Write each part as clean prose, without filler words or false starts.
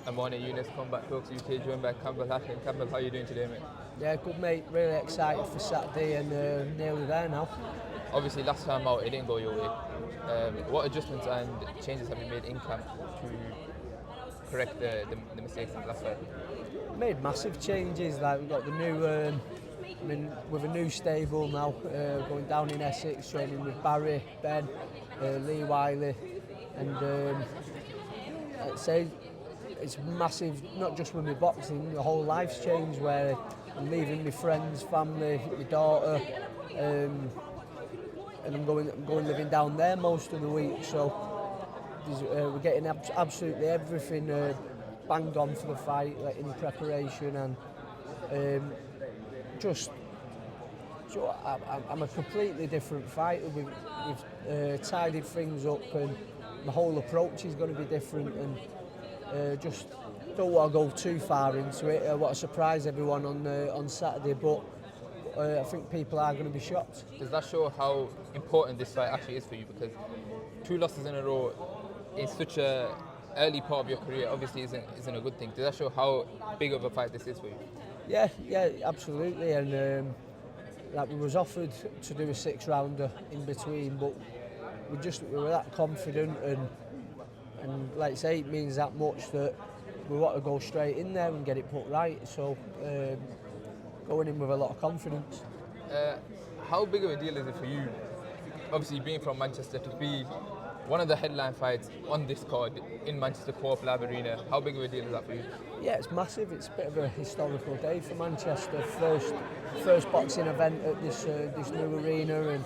I'm on Eunice Combat Talks UK, joined by Campbell Hatton. Campbell, how are you doing today, mate? Yeah, good mate. Really excited for Saturday and nearly there now. Obviously, last time out, it didn't go your way. What adjustments and changes have you made in camp to correct the mistakes in the last fight? Made massive changes. Like we've got the new, with a new stable now, going down in Essex, training with Barry, Ben, Lee Wiley, and I'd say it's massive. Not just with my boxing, the whole life's changed. Where I'm leaving my friends, family, my daughter, and I'm going living down there most of the week. So we're getting absolutely everything banged on for the fight, like in preparation, and I'm a completely different fighter. We've tidied things up, and the whole approach is going to be different, and just don't want to go too far into it. I want to surprise everyone on Saturday, but I think people are going to be shocked. Does that show how important this fight actually is for you? Because 2 losses in a row in such a early part of your career obviously isn't a good thing. Does that show how big of a fight this is for you? Yeah, absolutely. And like we was offered to do a 6-rounder in between, but we were that confident, and like I say, it means that much that we want to go straight in there and get it put right. So going in with a lot of confidence. How big of a deal is it for you, obviously being from Manchester, to be one of the headline fights on this card in Manchester Co-op Lab Arena? How big of a deal is that for you? Yeah, it's massive. It's a bit of a historical day for Manchester. First boxing event at this new arena, and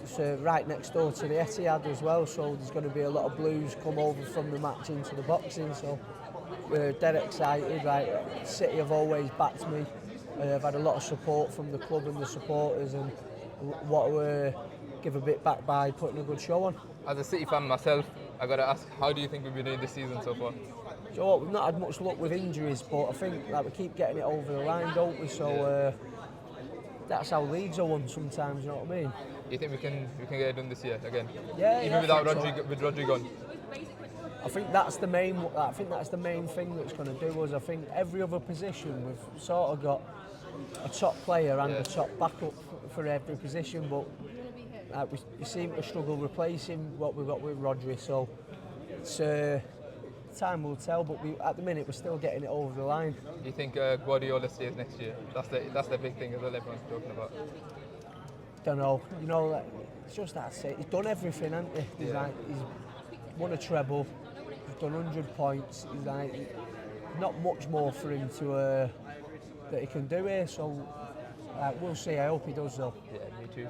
it's right next door to the Etihad as well. So there's going to be a lot of blues come over from the match into the boxing. So we're dead excited. Like, City have always backed me. I've had a lot of support from the club and the supporters, and want to give a bit back by putting a good show on. As a City fan myself, I got to ask, how do you think we've been doing this season so far? So we've not had much luck with injuries, but I think we keep getting it over the line, don't we? So that's how leagues are won sometimes. You know what I mean? You think we can get it done this year again? Yeah. Even without Rodri, with Rodri gone. I think that's the main. I think that's the main thing that's going to do us. I think every other position we've sort of got a top player and a top backup for every position, but we seem to struggle replacing what we've got with Rodri. So it's time will tell, but at the minute we're still getting it over the line. Do you think Guardiola stays next year? That's the big thing as well, everyone's talking about. Don't know. You know, it's just that it. He's done everything, hasn't he? He's won a treble. He's done 100 points. He's not much more for him to that he can do here. So we'll see. I hope he does though. Yeah, me too.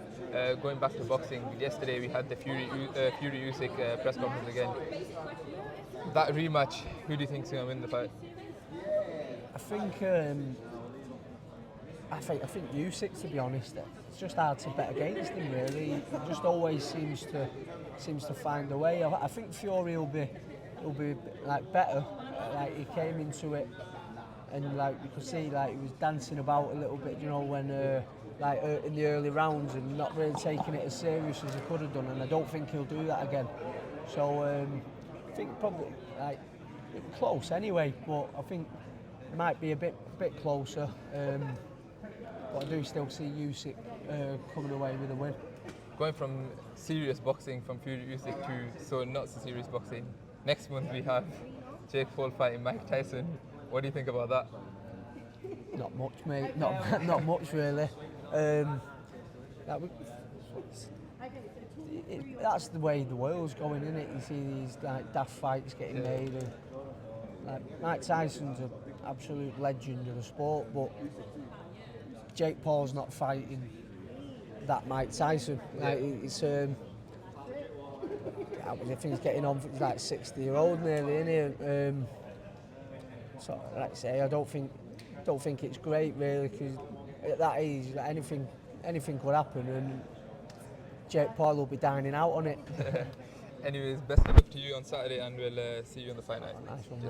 Going back to boxing, yesterday we had the Fury Usyk press conference again. That rematch, who do you think's going to win the fight? I think Usyk, to be honest. It's just hard to bet against him, really. He just always seems to find a way. I think Fury will be like better. Like he came into it, and like you could see, like he was dancing about a little bit, you know, when in the early rounds, and not really taking it as serious as he could have done. And I don't think he'll do that again. So I think probably close anyway, but I think it might be a bit closer. But I do still see Usyk coming away with a win. Going from serious boxing from Fury Usyk to not so serious boxing. Next month we have Jake Paul fighting Mike Tyson. What do you think about that? Not much, mate. Not much really. That's the way the world's going, isn't it? You see these like daft fights getting made, and like Mike Tyson's an absolute legend of the sport, but Jake Paul's not fighting that Mike Tyson. Like it's I think he's getting on. He's like 60-year-old nearly, isn't he? So like I say, I don't think it's great really, because at that age, like, anything could happen, and Jake Paul will be dining out on it. Anyways, best of luck to you on Saturday, and we'll see you on the fight night. Nice one.